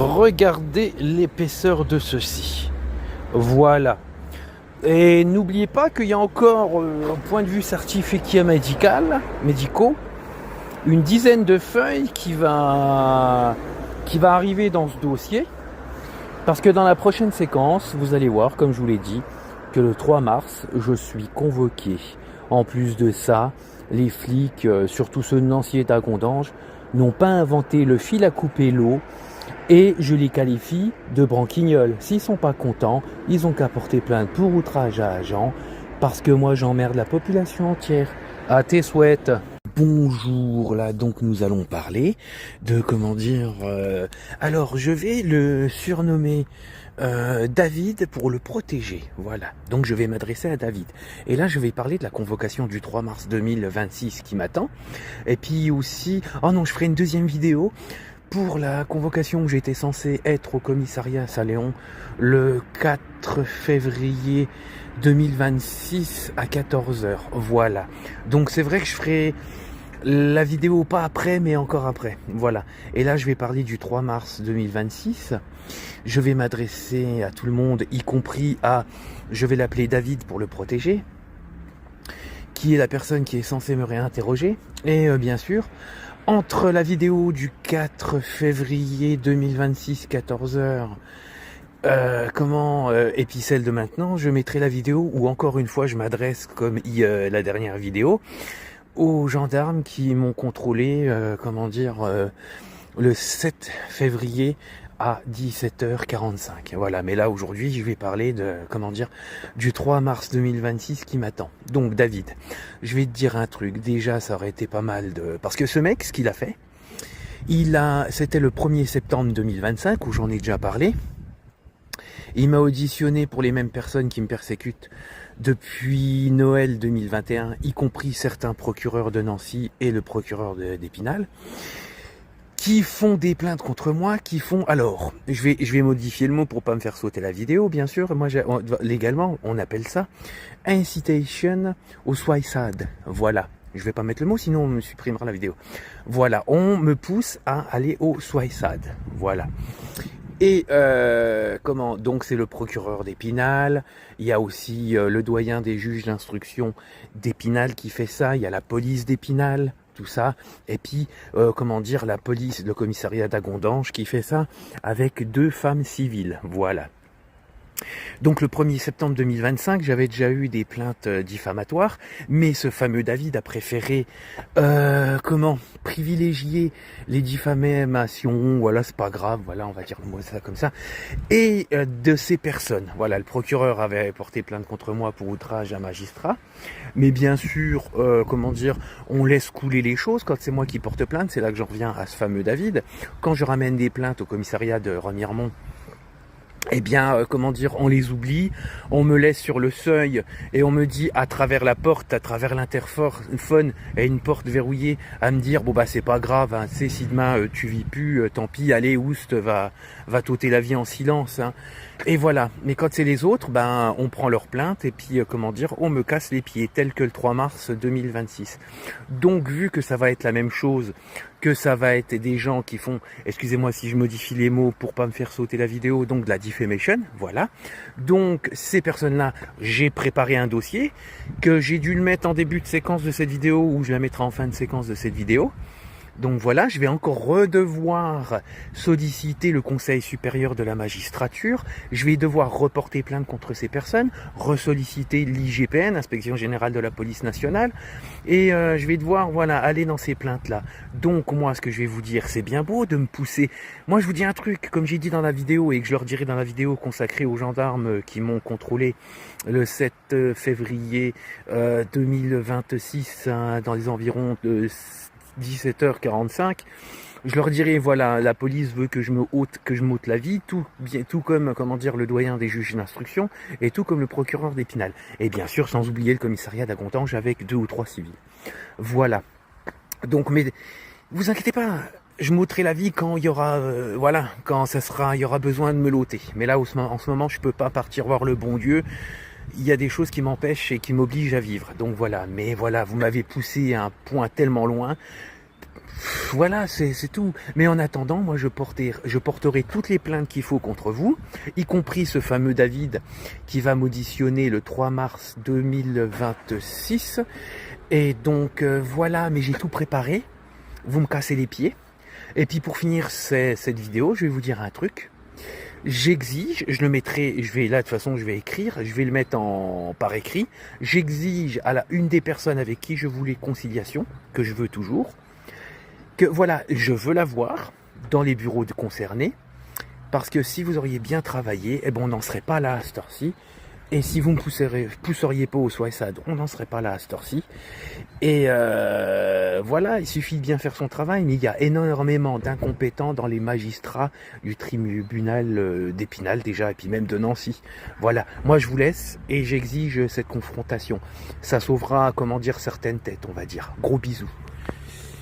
regardez l'épaisseur de ceci. Voilà. Et n'oubliez pas qu'il y a encore, au point de vue certificat médicaux, une dizaine de feuilles qui va arriver dans ce dossier. Parce que dans la prochaine séquence, vous allez voir, comme je vous l'ai dit, que le 3 mars, je suis convoqué. En plus de ça, les flics, surtout ceux de Nancy et d'Agondange, n'ont pas inventé le fil à couper l'eau et je les qualifie de branquignoles. S'ils sont pas contents, ils ont qu'à porter plainte pour outrage à agent parce que moi j'emmerde la population entière. À tes souhaits. Bonjour, là donc nous allons parler de alors je vais le surnommer David pour le protéger, voilà, donc je vais m'adresser à David et là je vais parler de la convocation du 3 mars 2026 qui m'attend et puis aussi, oh non je ferai une deuxième vidéo pour la convocation où j'étais censé être au commissariat Saint-Léon le 4 février 2026 à 14h, voilà, donc c'est vrai que je ferai la vidéo pas après mais encore après, voilà, et là je vais parler du 3 mars 2026, je vais m'adresser à tout le monde, y compris je vais l'appeler David pour le protéger, qui est la personne qui est censée me réinterroger, et bien sûr, entre la vidéo du 4 février 2026, 14h, et puis celle de maintenant, je mettrai la vidéo où encore une fois je m'adresse comme la dernière vidéo, aux gendarmes qui m'ont contrôlé, le 7 février à 17h45. Voilà, mais là aujourd'hui, je vais parler du 3 mars 2026 qui m'attend. Donc David, je vais te dire un truc. Déjà, ça aurait été pas mal parce que ce mec, ce qu'il a fait, c'était le 1er septembre 2025 où j'en ai déjà parlé. Il m'a auditionné pour les mêmes personnes qui me persécutent depuis Noël 2021, y compris certains procureurs de Nancy et le procureur d'Épinal, qui font des plaintes contre moi, alors, je vais modifier le mot pour pas me faire sauter la vidéo, bien sûr. Moi, légalement, on appelle ça incitation au suicide. Voilà. Je vais pas mettre le mot, sinon on me supprimera la vidéo. Voilà. On me pousse à aller au suicide. Voilà. Et donc c'est le procureur d'Épinal, il y a aussi le doyen des juges d'instruction d'Épinal qui fait ça, il y a la police d'Épinal, tout ça, et puis la police, le commissariat d'Agondange qui fait ça avec 2 femmes civiles, voilà. Donc le 1er septembre 2025, j'avais déjà eu des plaintes diffamatoires, mais ce fameux David a préféré privilégier les diffamations, voilà, c'est pas grave, voilà, on va dire ça comme ça, et de ces personnes. Voilà, le procureur avait porté plainte contre moi pour outrage à magistrat, mais bien sûr, on laisse couler les choses. Quand c'est moi qui porte plainte, c'est là que j'en reviens à ce fameux David. Quand je ramène des plaintes au commissariat de Remiremont, eh bien, on les oublie, on me laisse sur le seuil et on me dit à travers la porte, à travers l'interphone et une porte verrouillée, à me dire, bon bah c'est pas grave, hein, tu sais, si demain tu vis plus, tant pis, allez, Oust va t'ôter la vie en silence, hein. Et voilà, mais quand c'est les autres, on prend leur plainte et puis, on me casse les pieds, tel que le 3 mars 2026. Donc, vu que ça va être la même chose, que ça va être des gens qui font, excusez-moi si je modifie les mots pour pas me faire sauter la vidéo, donc de la defamation, voilà. Donc, ces personnes-là, j'ai préparé un dossier que j'ai dû le mettre en début de séquence de cette vidéo ou je la mettrai en fin de séquence de cette vidéo. Donc voilà, je vais encore redevoir solliciter le Conseil supérieur de la magistrature, je vais devoir reporter plainte contre ces personnes, ressolliciter l'IGPN, Inspection Générale de la Police Nationale, et je vais devoir aller dans ces plaintes-là. Donc moi, ce que je vais vous dire, c'est bien beau de me pousser. Moi, je vous dis un truc, comme j'ai dit dans la vidéo, et que je leur dirai dans la vidéo consacrée aux gendarmes qui m'ont contrôlé le 7 février 2026, hein, dans les environs de 17h45, je leur dirai, voilà, la police veut que je m'ôte la vie, tout comme, le doyen des juges d'instruction, et tout comme le procureur d'Épinal. Et bien sûr, sans oublier le commissariat d'Agondange avec 2 ou 3 civils. Voilà. Donc, mais, vous inquiétez pas, je m'ôterai la vie quand il y aura, il y aura besoin de me l'ôter. Mais là, en ce moment, je peux pas partir voir le bon Dieu. Il y a des choses qui m'empêchent et qui m'obligent à vivre. Donc voilà, mais voilà, vous m'avez poussé à un point tellement loin Voilà, c'est tout. Mais en attendant, moi, je porterai toutes les plaintes qu'il faut contre vous, y compris ce fameux David qui va m'auditionner le 3 mars 2026. Et donc, voilà, mais j'ai tout préparé. Vous me cassez les pieds. Et puis, pour finir cette vidéo, je vais vous dire un truc. J'exige, je le mettrai, là de toute façon je vais écrire, je vais le mettre par écrit. J'exige à une des personnes avec qui je voulais conciliation, que je veux toujours, que voilà, je veux la voir dans les bureaux concernés, parce que si vous auriez bien travaillé, eh ben on n'en serait pas là à cette heure-ci. Et si vous ne pousseriez pas au SOESAD, on n'en serait pas là à cette heure-ci. Et voilà, il suffit de bien faire son travail, mais il y a énormément d'incompétents dans les magistrats du tribunal d'Épinal déjà, et puis même de Nancy. Voilà, moi je vous laisse et j'exige cette confrontation. Ça sauvera, comment dire, certaines têtes, on va dire. Gros bisous.